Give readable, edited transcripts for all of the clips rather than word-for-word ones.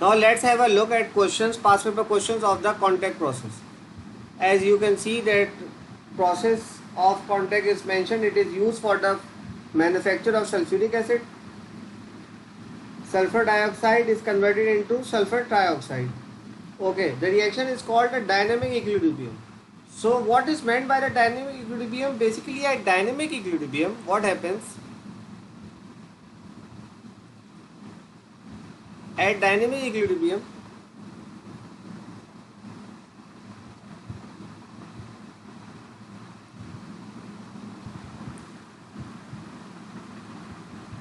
Now let's have a look at questions, past paper questions of the contact process. As you can see that process of contact is mentioned, it is used for the manufacture of sulfuric acid. Sulfur dioxide is converted into sulfur trioxide. Okay, the reaction is called a dynamic equilibrium. So what is meant by the dynamic equilibrium? Basically at dynamic equilibrium, what happens? At dynamic equilibrium,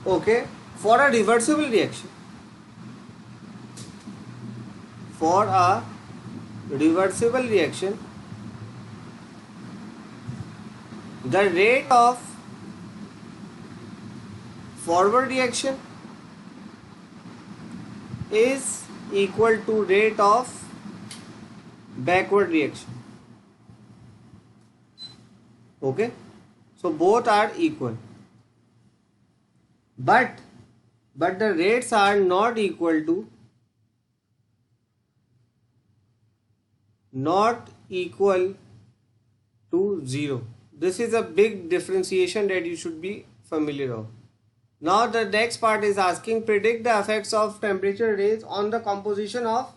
okay, for a reversible reaction, the rate of forward reaction is equal to rate of backward reaction. Okay, so both are equal, but the rates are not equal to zero. This is a big differentiation that you should be familiar of. Now the next part is asking predict the effects of temperature raise on the composition of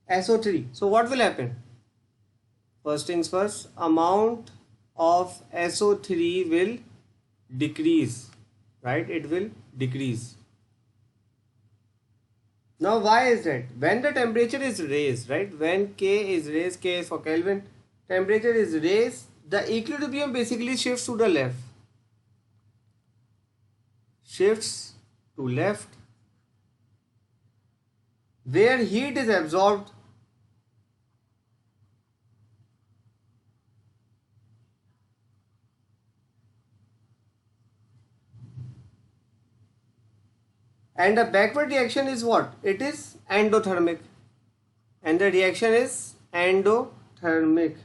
SO3. So what will happen? First things first, amount of SO3 will decrease, right? It will decrease. Now why is that? When the temperature is raised, right? When K is raised, K is for Kelvin, temperature is raised, the equilibrium basically shifts to the left. Shifts to left, where heat is absorbed and the backward reaction is what? It is endothermic, and the reaction is endothermic,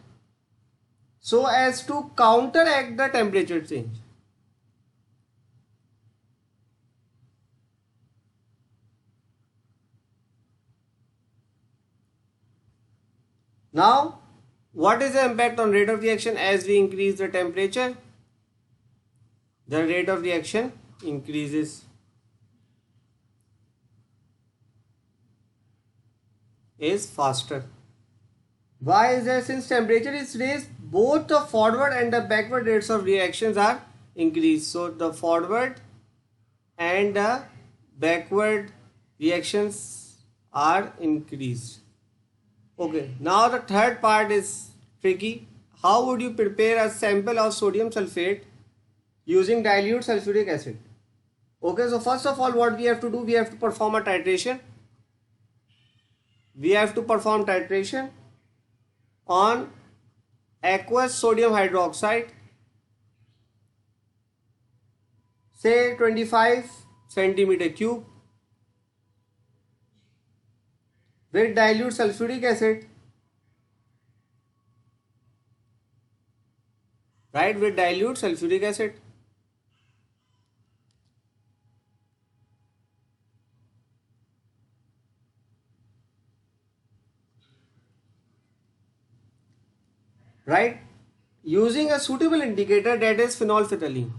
so as to counteract the temperature change. Now, what is the impact on rate of reaction? As we increase the temperature, the rate of reaction increases. Is faster. Why is that? Since temperature is raised, both the forward and the backward rates of reactions are increased. So the forward and the backward reactions are increased. Okay, now the third part is tricky. How would you prepare a sample of sodium sulfate using dilute sulfuric acid? Okay, so first of all, what we have to do, we have to perform a titration. We have to perform titration on aqueous sodium hydroxide, say 25 centimeter cube, with dilute sulfuric acid, right? With dilute sulfuric acid. Right? Using a suitable indicator, that is phenolphthalein.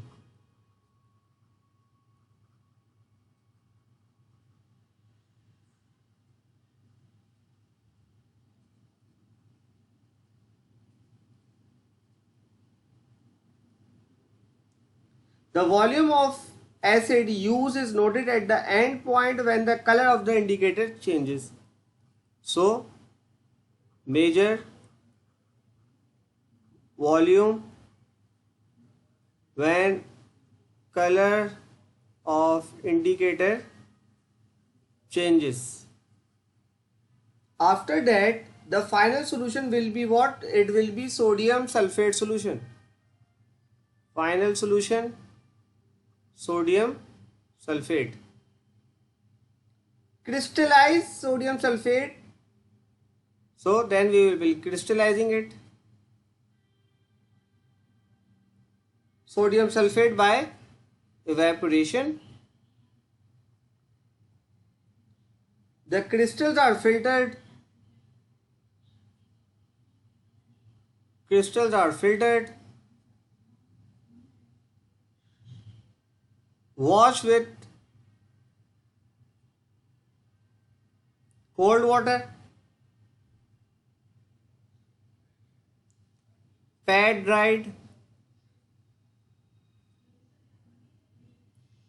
The volume of acid used is noted at the end point when the color of the indicator changes. So, measure volume when color of indicator changes. After that, the final solution will be what? It will be sodium sulfate solution. Final solution, sodium sulfate. Crystallize sodium sulfate. So then we will be crystallizing it. Sodium sulfate by evaporation. The crystals are filtered. Crystals are filtered. Wash with cold water. Pat dried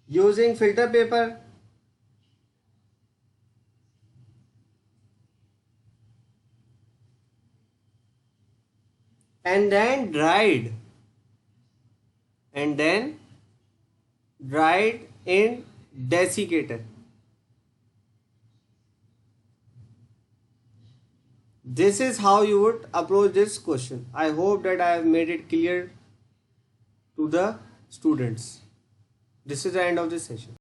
using filter paper. And then dried. And then dried in desiccator. This is how you would approach this question. I hope that I have made it clear to the students. This is the end of this session.